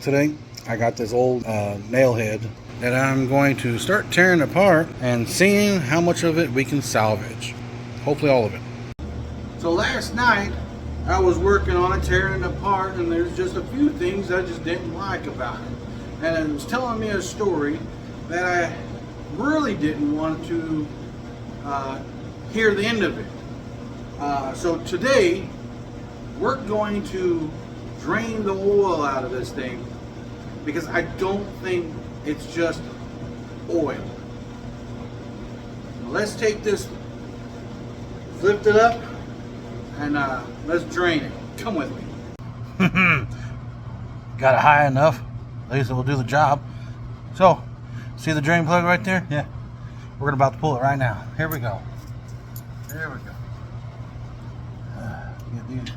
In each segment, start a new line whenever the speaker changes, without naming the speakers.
Today I got this old Nailhead that I'm going to start tearing apart and seeing how much of it we can salvage. Hopefully all of it. So last night I was working on it, tearing it apart, and there's just a few things I just didn't like about it. And it was telling me a story that I really didn't want to hear the end of it. So today we're going to drain the oil out of this thing because I don't think it's just oil. Let's take this, lift it up, and let's drain it. Come with me. Got it high enough. At least it will do the job. So, see the drain plug right there? Yeah. We're about to pull it right now. Here we go. There we go. Get these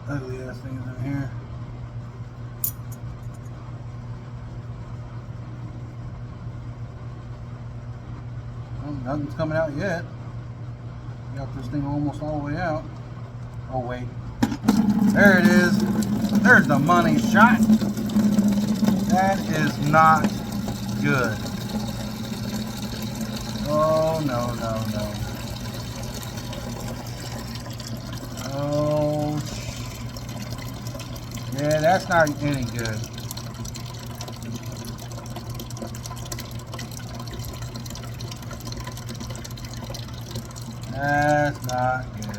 ugly ass things in here. Well, nothing's coming out yet. Got this thing almost all the way out. Oh wait. There it is. There's the money shot. That is not good. Oh no, no, no. Oh, yeah, that's not any good. That's not good.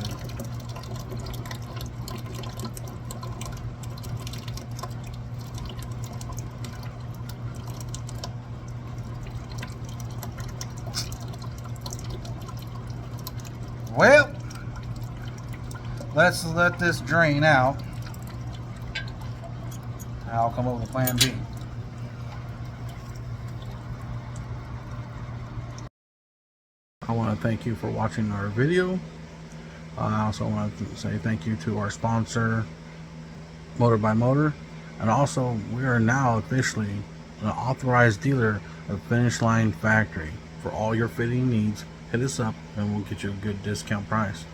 Well, let's let this drain out. I'll come up with a plan B. I want to thank you for watching our video. I also want to say thank you to our sponsor, Motor by Motor. And also, we are now officially an authorized dealer of Finish Line Factory. For all your fitting needs, hit us up and we'll get you a good discount price.